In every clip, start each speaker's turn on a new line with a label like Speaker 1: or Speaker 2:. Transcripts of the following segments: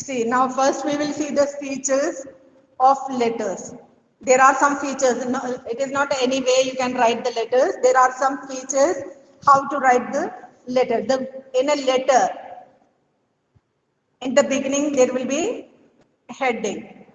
Speaker 1: See, now first we will see the features of letters. There are some features. No, it is not any way you can write the letters. There are some features how to write the letter. In a letter, in the beginning there will be heading.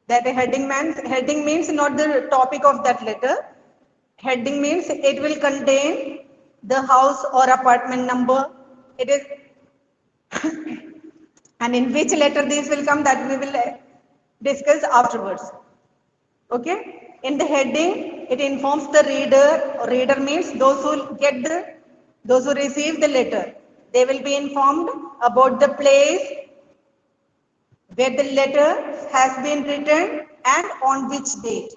Speaker 1: That heading means not the topic of that letter. Heading means it will contain the house or apartment number. It is and in which letter these will come, that we will discuss afterwards. Okay, in the heading it informs the reader. Reader means those who receive the letter. They will be informed about the place where the letter has been written and on which date.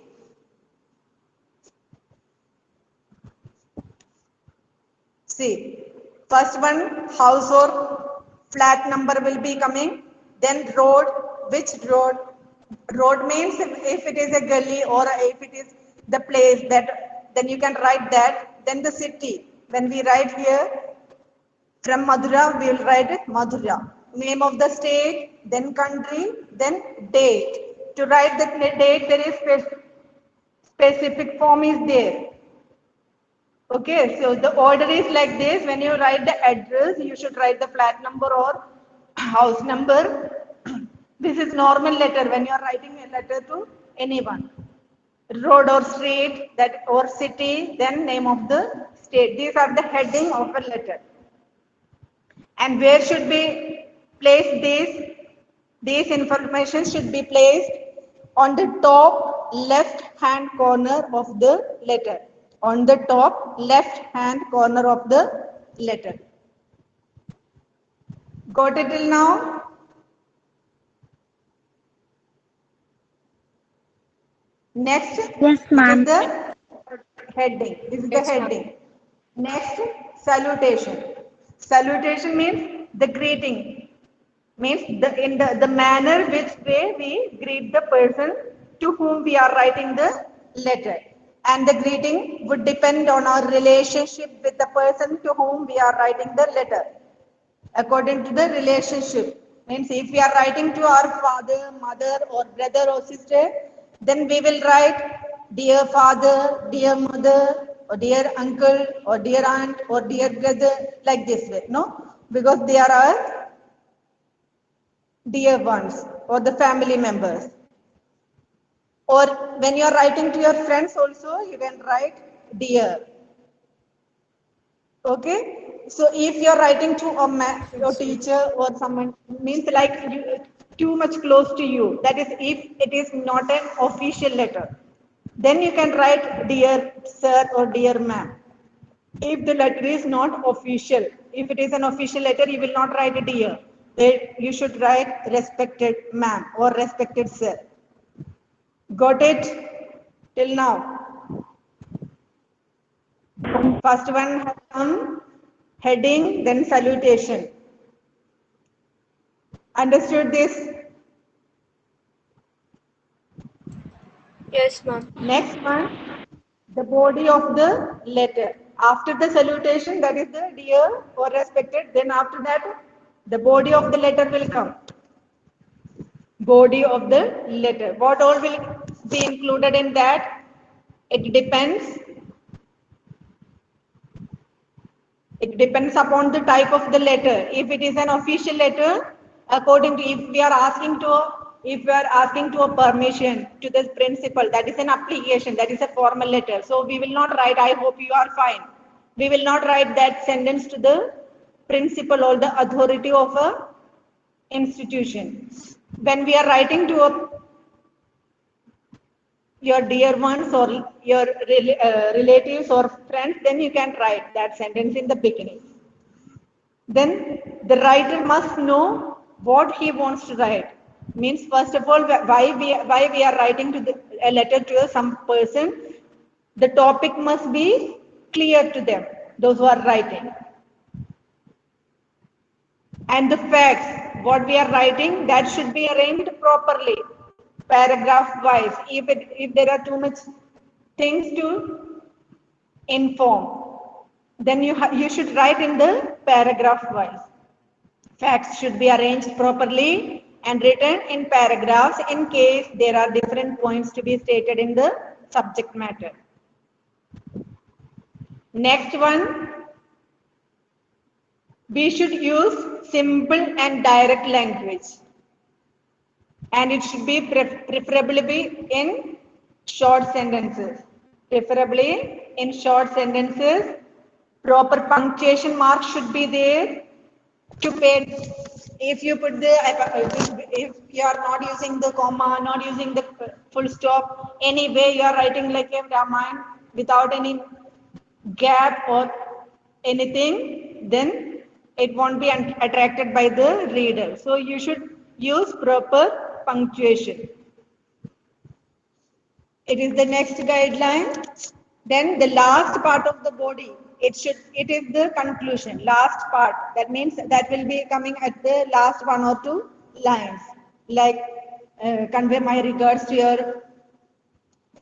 Speaker 1: See, first one, house or flat number will be coming. Then road, which road? Road means if it is a gully or if it is the place, that then you can write that. Then the city, when we write here from Madura, we will write it Madura. Name of the state, then country, then date. To write the date, there is specific form is there. Okay, so the order is like this. When you write the address, you should write the flat number or house number. This is normal letter when you are writing a letter to anyone. Road or street, that or city, then name of the state. These are the heading of a letter. And where should be placed this? These information should be placed on the top left hand corner of the letter. On the top left hand corner of the letter. Got it till now? Next,
Speaker 2: Yes, ma'am.
Speaker 1: this is the heading. This is the heading. Next, salutation. Salutation means the greeting. Means the manner which way we greet the person to whom we are writing the letter. And the greeting would depend on our relationship with the person to whom we are writing the letter. According to the relationship. Means if we are writing to our father, mother or brother or sister, then we will write dear father, dear mother, or dear uncle, or dear aunt, or dear brother, like this way. No? Because they are our dear ones or the family members. Or when you are writing to your friends also, you can write dear. Okay, so if you are writing to your teacher or someone, means like too much close to you, that is if it is not an official letter, then you can write dear sir or dear ma'am. If the letter is not official, if it is an official letter, you will not write a dear. You should write respected ma'am or respected sir. Got it till now? First one has come heading, then salutation. Understood this?
Speaker 3: Yes, ma'am.
Speaker 1: Next one, the body of the letter. After the salutation, that is the dear or respected, then after that, the body of the letter will come. Body of the letter. What all will be included in that? It depends. It depends upon the type of the letter. If it is an official letter, according to if we are asking to a permission to the principal, that is an application, that is a formal letter. So we will not write, I hope you are fine. We will not write that sentence to the principal or the authority of a institution. When we are writing to your dear ones or your relatives or friends, then you can write that sentence in the beginning. Then the writer must know what he wants to write. Means first of all, why we are writing to a letter to some person, the topic must be clear to them, those who are writing. And the facts, what we are writing, that should be arranged properly, paragraph wise. If there are too much things to inform, then you should write in the paragraph wise. Facts should be arranged properly and written in paragraphs in case there are different points to be stated in the subject matter. Next one, we should use simple and direct language, and it should be preferably in short sentences. Preferably in short sentences. Proper punctuation marks should be there to pay. If you put the, if you are not using the comma, not using the full stop, anyway you are writing like a Ramayana without any gap or anything, then it won't be attracted by the reader. So you should use proper punctuation. It is the next guideline. Then the last part of the body, it is the conclusion, last part. That means that will be coming at the last one or two lines, like convey my regards to your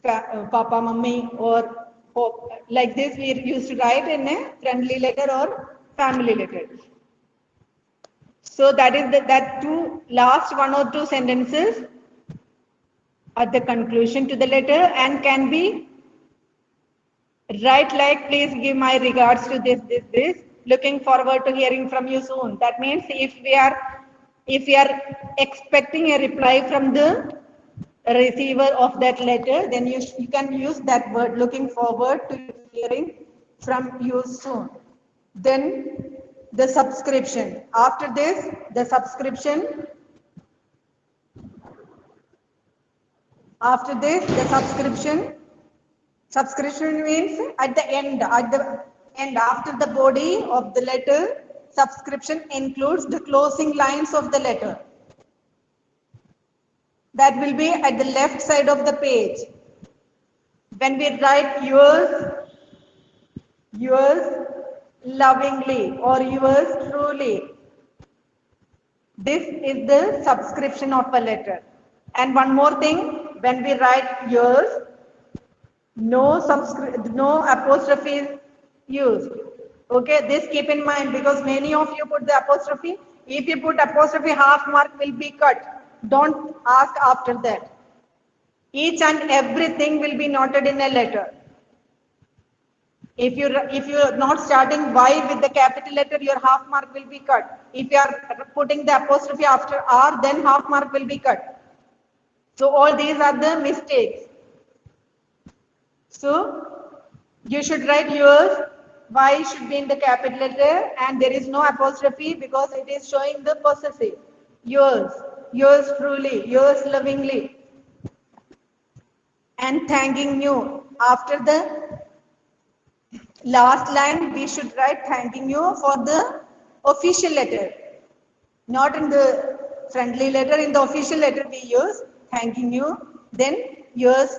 Speaker 1: papa, mummy, or hope. Like this we used to write in a friendly letter or family letter. So that is that two last one or two sentences at the conclusion to the letter, and can be write like, please give my regards to this, looking forward to hearing from you soon. That means if we are expecting a reply from the receiver of that letter, then you can use that word, looking forward to hearing from you soon. Then the subscription. After this, the subscription. After this, the subscription. Subscription means at the end, after the body of the letter, subscription includes the closing lines of the letter. That will be at the left side of the page. When we write yours lovingly or yours truly, this is the subscription of a letter. And one more thing, when we write yours, no apostrophe is used. Okay, this keep in mind, because many of you put the apostrophe. If you put apostrophe, half mark will be cut. Don't ask after that. Each and everything will be noted in a letter. If you are not starting Y with the capital letter, your half mark will be cut. If you are putting the apostrophe after R, then half mark will be cut. So all these are the mistakes. So you should write yours, Y should be in the capital letter, and there is no apostrophe because it is showing the possessive. Yours truly, yours lovingly. And thanking you. After the last line, we should write thanking you for the official letter. Not in the friendly letter, in the official letter we use thanking you. Then yours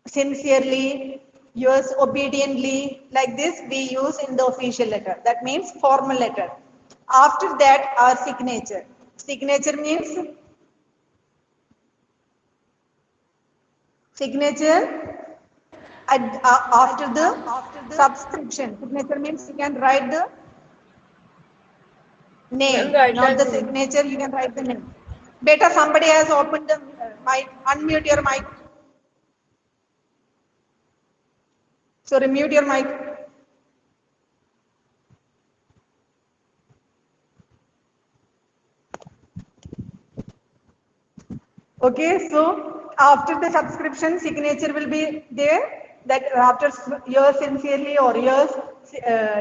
Speaker 1: sincerely, yours obediently, like this we use in the official letter. That means formal letter. After that, our signature. Signature means after the subscription. Signature means you can write the name, not the signature, you can write the name. Beta, somebody has opened the mic. Unmute your mic. So remute your mic. Okay, so after the subscription, signature will be there. That after yours sincerely or yours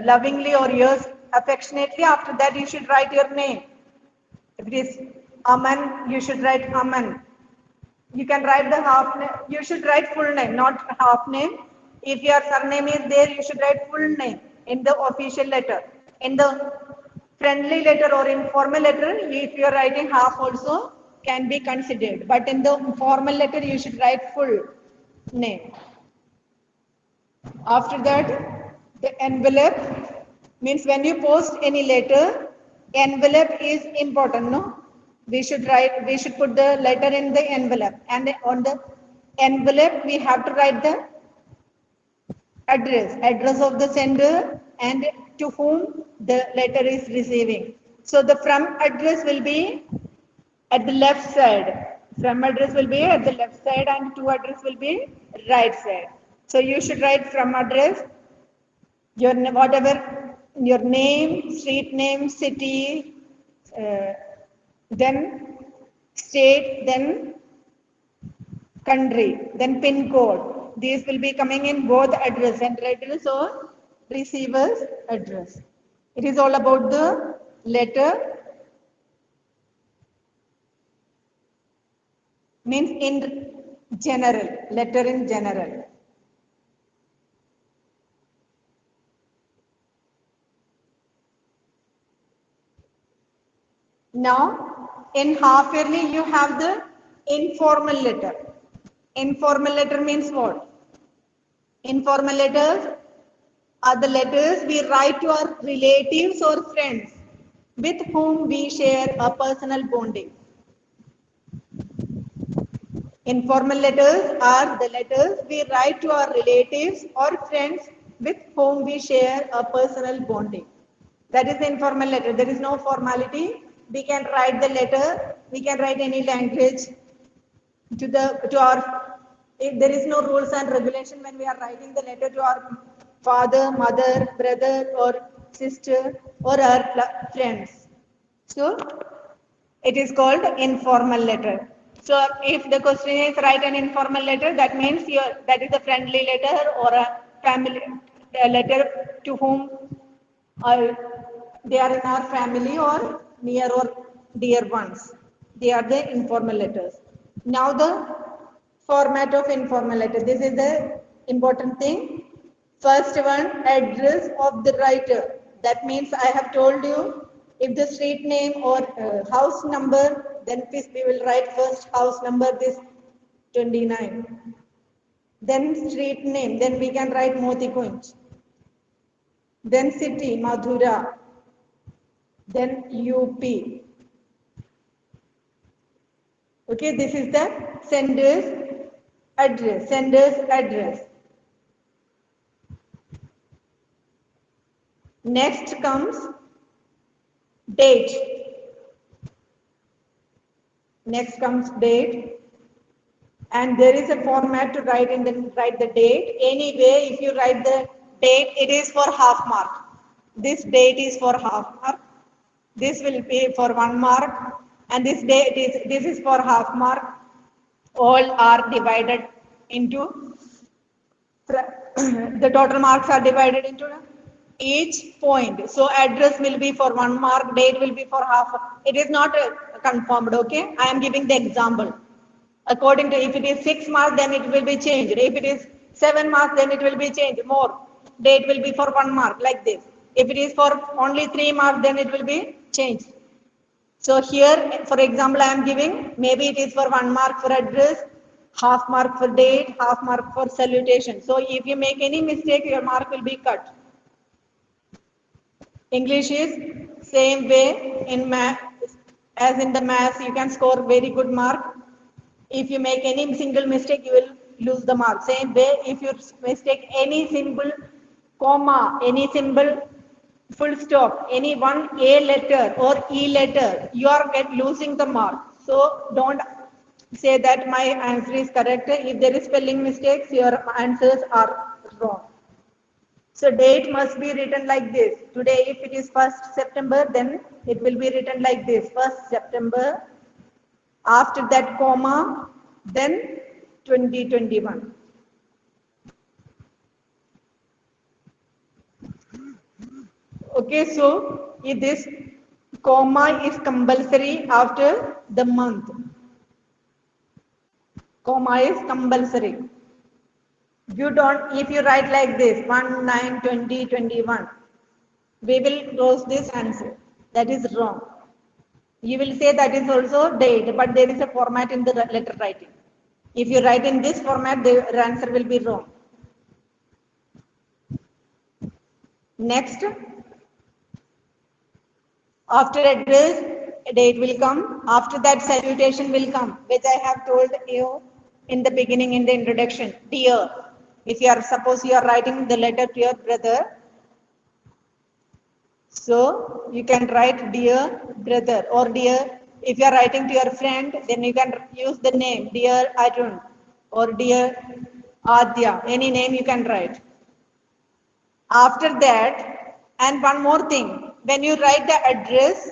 Speaker 1: lovingly or yours affectionately, after that you should write your name. If it is Aman, you should write Aman. You can write the half name. You should write full name, not half name. If your surname is there, you should write full name in the official letter. In the friendly letter or informal letter, if you are writing half also can be considered. But in the formal letter, you should write full name. After that, the envelope means when you post any letter, envelope is important, no? We should put the letter in the envelope, and on the envelope we have to write the address of the sender and to whom the letter is receiving. So the from address will be at the left side. From address will be at the left side and to address will be right side. So you should write from address, your whatever, your name, street name, city, then state, then country, then pin code. These will be coming in both address, sender address or receiver's address. It is all about the letter, means in general, letter in general. Now, in half yearly, you have the informal letter. Informal letter means what? Informal letters are the letters we write to our relatives or friends with whom we share a personal bonding. Informal letters are the letters we write to our relatives or friends with whom we share a personal bonding. That is the informal letter. There is no formality. We can write the letter. We can write any language to our. If there is no rules and regulation when we are writing the letter to our father, mother, brother, or sister, or our friends. So it is called informal letter. So if the question is write an informal letter, that means that is a friendly letter or a family letter to whom they are in our family or near or dear ones. They are the informal letters. Now the format of informal letter. This is the important thing. First one, address of the writer. That means I have told you if the street name or house number, then we will write first house number, this 29. Then street name, then we can write Moti Kunj. Then city, Madhura. Then UP. Okay, this is the sender's address. Sender's address. Next comes date. Next comes date. And there is a format to write the date. Anyway, if you write the date, it is for half mark. This date is for half mark. This will be for 1 mark. And this is for half mark. All are divided into, the total marks are divided into each point. So address will be for 1 mark, date will be for half. It is not confirmed, okay? I am giving the example. According to, if it is 6 marks, then it will be changed. If it is 7 marks, then it will be changed more. Date will be for 1 mark, like this. If it is for only 3 marks, then it will be changed. So here, for example, I am giving, maybe it is for 1 mark for address, half mark for date, half mark for salutation. So if you make any mistake, your mark will be cut. English is same way in math, as in the maths, you can score very good mark. If you make any single mistake, you will lose the mark. Same way, if you mistake any symbol, comma, any symbol, full stop, any one A letter or E letter, you are losing the mark. So don't say that my answer is correct. If there is spelling mistakes, your answers are wrong. So date must be written like this. Today, if it is 1st September, then it will be written like this. 1st September, after that comma, then 2021. Okay, so if this comma is compulsory after the month. Comma is compulsory. You don't, if you write like this, 1, 9, 20, 21, we will close this answer. That is wrong. You will say that is also date, but there is a format in the letter writing. If you write in this format, the answer will be wrong. Next, after address, date will come. After that, salutation will come, which I have told you in the beginning in the introduction. Dear, if you are, suppose you are writing the letter to your brother, so you can write dear brother or dear, If you are writing to your friend, then you can use the name, dear Arun or dear Adya, any name you can write. After that, and one more thing, when you write the address,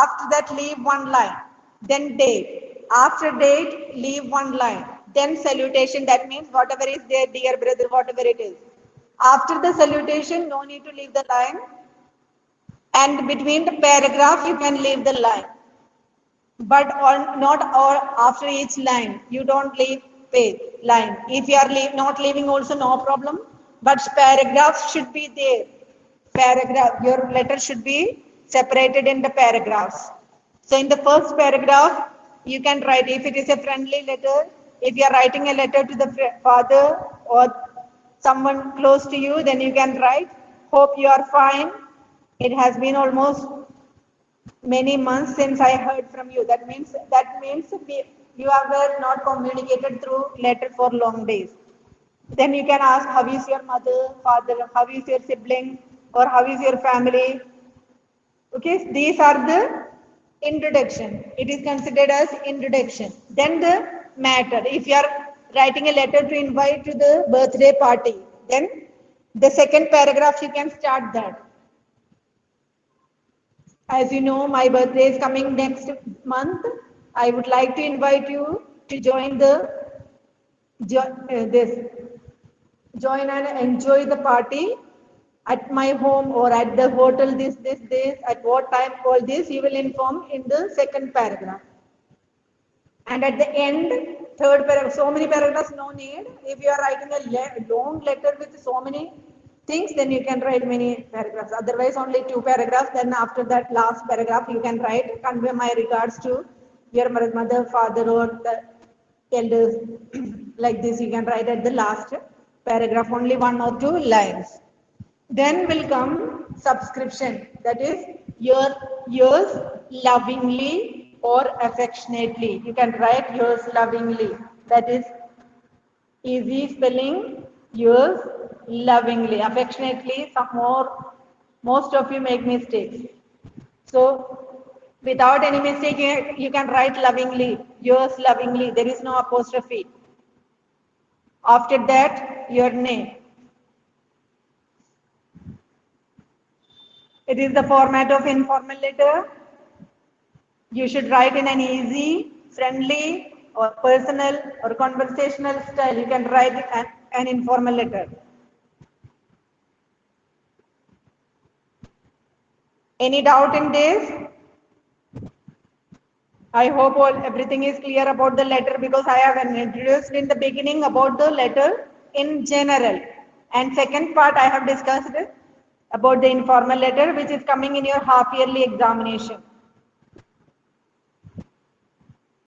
Speaker 1: after that leave one line, then date. After date, leave one line. Then salutation, that means whatever is there, dear brother, whatever it is. After the salutation, no need to leave the line. And between the paragraph, you can leave the line. But not after each line. You don't leave line. If you are not leaving also, no problem. But paragraphs should be there. Your letter should be separated in the paragraphs. So in the first paragraph, you can write, if it is a friendly letter, if you are writing a letter to the father or someone close to you, then you can write, hope you are fine. It has been almost many months since I heard from you. That means you have not communicated through letter for long days. Then you can ask, how is your mother, father, how is your sibling, or how is your family? Okay, these are the introduction. It is considered as introduction. Then the matter. If you are writing a letter to invite to the birthday party, then the second paragraph you can start that. As you know, my birthday is coming next month. I would like to invite you to join join and enjoy the party at my home or at the hotel this, at what time, all this you will inform in the second paragraph. And at the end, third paragraph, so many paragraphs no need. If you are writing a long letter with so many things, then you can write many paragraphs. Otherwise, only 2 paragraphs. Then after that last paragraph, you can write, convey my regards to your mother, father, or the elders. Like this, you can write at the last paragraph, only 1 or 2 lines. Then will come subscription, that is yours lovingly or affectionately. You can write yours lovingly, that is easy spelling, yours lovingly. Affectionately, most of you make mistakes. So without any mistake, you can write lovingly, yours lovingly. There is no apostrophe. After that, your name. It is the format of informal letter. You should write in an easy, friendly, or personal or conversational style. You can write an informal letter. Any doubt in this? I hope everything is clear about the letter, because I have introduced in the beginning about the letter in general. And second part I have discussed about the informal letter, which is coming in your half-yearly examination.